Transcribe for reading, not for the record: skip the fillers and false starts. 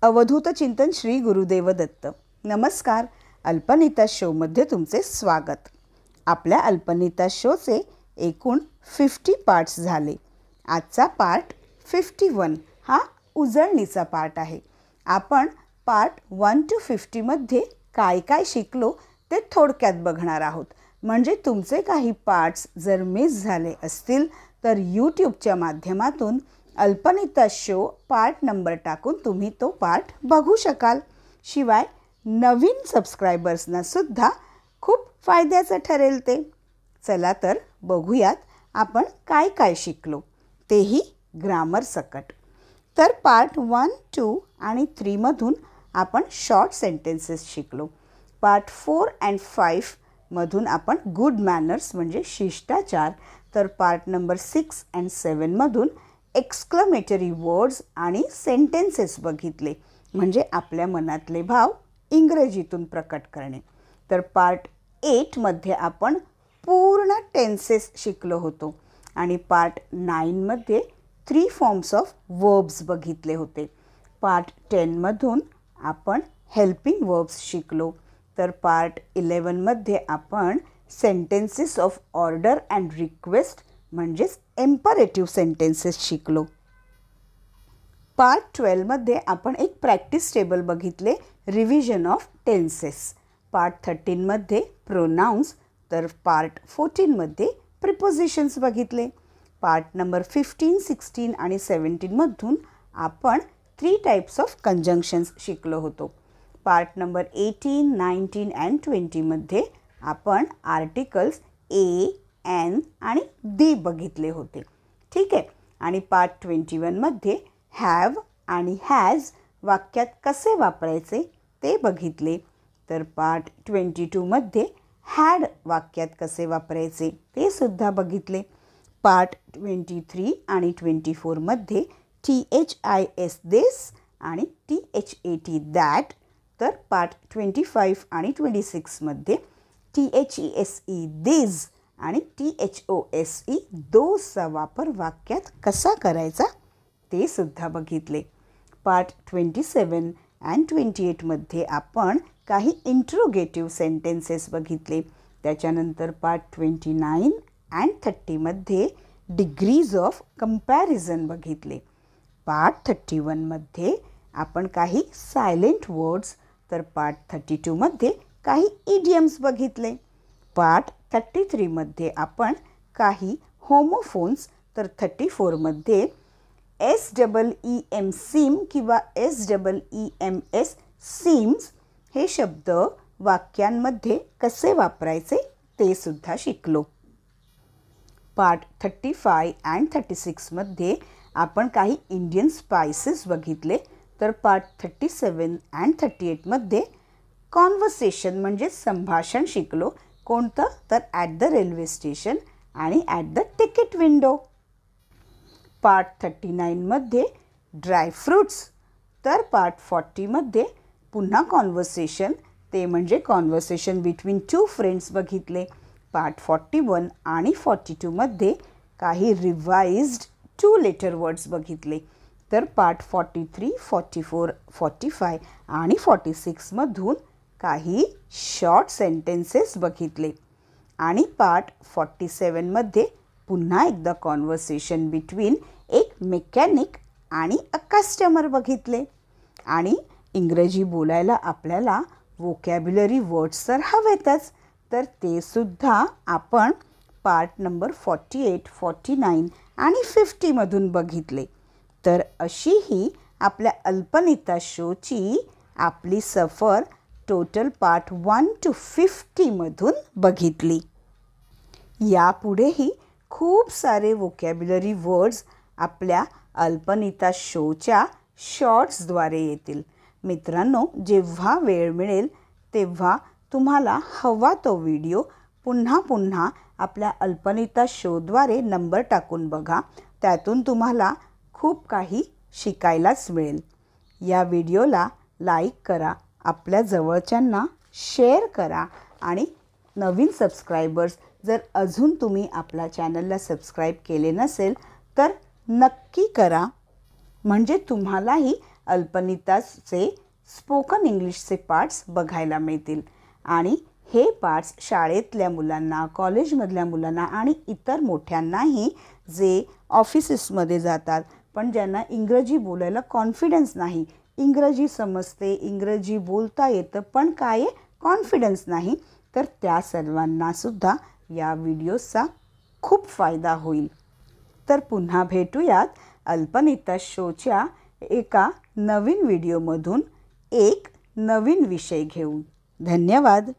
अवधूत चिंतन श्री गुरुदेव दत्त. नमस्कार. अल्पनीता शोमध्ये तुमचे स्वागत. आपल्या अल्पनीता शोचे एकूण 50 पार्ट्स झाले. आजचा पार्ट 51 हा उजळणीचा पार्ट आहे. आपण पार्ट 1 to 50 मध्ये काय काय शिकलो ते थोडक्यात बघणार आहोत. म्हणजे तुमचे काही पार्ट्स जर मिस झाले असतील तर यूट्यूबच्या माध्यमातून अल्पनीता शो पार्ट नंबर टाकून तुम्ही तो पार्ट बघू शकाल. शिवाय नवीन सबस्क्रायबर्सना सुद्धा खूप फायद्याचं ठरेल ते. चला तर बघूयात आपण काय काय शिकलो, तेही ग्रामर सकट. तर पार्ट 1, 2 आणि 3 मधून आपण शॉर्ट सेंटेन्सेस शिकलो. पार्ट 4 and 5 मधून आपण गुड मॅनर्स म्हणजे शिष्टाचार, तर पार्ट नंबर 6 and 7 मधून एक्सक्लेमेटरी वर्ड्स आणि सेंटेन्सेस बघितले, म्हणजे आपल्या मनातले भाव इंग्रजीतून प्रकट करणे. तर पार्ट 8 मध्ये आपण पूर्ण टेन्सेस शिकलो होतो आणि पार्ट 9 मध्ये 3 फॉर्म्स ऑफ वर्ब्स बघितले होते. पार्ट 10 मधून आपण हेल्पिंग वर्ब्स शिकलो. तर पार्ट 11 मध्ये आपण sentences of order and request म्हणजेच एम्परेटिव्ह सेंटेन्सेस शिकलो. पार्ट 12 मध्ये आपण एक प्रॅक्टिस टेबल बघितले, रिव्हिजन ऑफ टेन्सेस. पार्ट 13 मध्ये प्रोनाउन्स, तर पार्ट 14 मध्ये प्रिपोजिशन्स बघितले. पार्ट नंबर 15, 16 आणि 17 मधून आपण 3 टाइप्स ऑफ कंजंक्शन्स शिकलो होतो. पार्ट नंबर 18, 19 and 20 मध्ये आपण आर्टिकल्स ए, एन आणि दी बघितले होते. ठीक आहे. आणि पार्ट 21 मध्ये हॅव आणि हॅज वाक्यात कसे वापरायचे ते बघितले. तर पार्ट 22 मध्ये हॅड वाक्यात कसे वापरायचे ते सुद्धा बघितले. पार्ट 23 आणि 24 मध्ये THIS दिस आणि THAT दॅट, तर पार्ट 25 आणि 26 मध्ये THESE दिस आणि THOSE दोसचा वापर वाक्यात कसा करायचा ते सुद्धा बघितले. पार्ट 27 and 28 मध्ये आपण काही इंट्रोगेटिव्ह सेंटेन्सेस बघितले. त्याच्यानंतर पार्ट 29 and 30 मध्ये डिग्रीज ऑफ कंपॅरिझन बघितले. पार्ट 31 मध्ये आपण काही सायलेंट वर्ड्स, तर पार्ट 32 मध्ये काही इडियम्स बघितले. पार्ट 33 मध्ये आपण काही होमोफोन्स, तर 34 मध्ये SEEM सीम किंवा SEEMS सीम्स हे शब्द वाक्यांमध्ये कसे वापरायचे ते सुद्धा शिकलो. पार्ट 35 and 36 मध्ये आपण काही इंडियन स्पायसेस बघितले. तर पार्ट 37 and 38 मध्ये कॉन्व्हर्सेशन म्हणजे संभाषण शिकलो. कोणतं? तर ॲट द रेल्वे स्टेशन आणि at the ticket window. Part 39 मध्ये ड्रायफ्रूट्स, तर पार्ट 40 मध्ये पुन्हा कॉन्व्हर्सेशन, ते म्हणजे कॉन्व्हर्सेशन बिटवीन 2 फ्रेंड्स बघितले. पार्ट 41 आणि 42 मध्ये काही रिवाइज्ड 2 लेटर वर्ड्स बघितले. तर पार्ट 43, 44, 45 आणि 46 मधून काही शॉर्ट सेंटेन्सेस बघितले. आणि पार्ट 47 मध्ये पुन्हा एकदा कॉन्व्हर्सेशन बिटवीन एक मेकॅनिक आणि अ कस्टमर बघितले. आणि इंग्रजी बोलायला आपल्याला वोकॅब्युलरी वर्ड्स तर हवेतच, तर ते सुद्धा आपण पार्ट नंबर 48, 49 आणि 50 मधून बघितले. तर अशी ही आपल्या अल्पनीता शोची आपली सफर टोटल पार्ट 1 to 50 मधून बघितली. यापुढेही खूप सारे वोकॅब्युलरी वर्ड्स आपल्या अल्पनीता शोच्या शॉर्ट्सद्वारे येतील. मित्रांनो, जेव्हा वेळ मिळेल तेव्हा तुम्हाला हवा तो व्हिडिओ पुन्हा पुन्हा आपल्या अल्पनीता शोद्वारे नंबर टाकून बघा. त्यातून तुम्हाला खूप काही शिकायलाच मिळेल. या व्हिडिओला लाईक करा, आपल्या जवळच्यांना शेअर करा आणि नवीन सबस्क्रायबर्स जर अजून तुम्ही आपल्या चॅनलला सबस्क्राईब केले नसेल तर नक्की करा, म्हणजे तुम्हालाही अल्पनिताचे स्पोकन इंग्लिशचे पार्ट्स बघायला मिळतील आणि हे पार्ट्स शाळेतल्या मुलांना, कॉलेजमधल्या मुलांना आणि इतर मोठ्यांनाही जे ऑफिसेसमध्ये जातात पण ज्यांना इंग्रजी बोलायला कॉन्फिडन्स नाही, इंग्रजी समजते, इंग्रजी बोलता येतं पण काय कॉन्फिडन्स नाही, तर त्या सर्वांनासुद्धा या व्हिडिओचा खूप फायदा होईल. तर पुन्हा भेटूयात अल्पनिता शोच्या एका नवीन व्हिडिओमधून एक नवीन विषय घेऊन. धन्यवाद.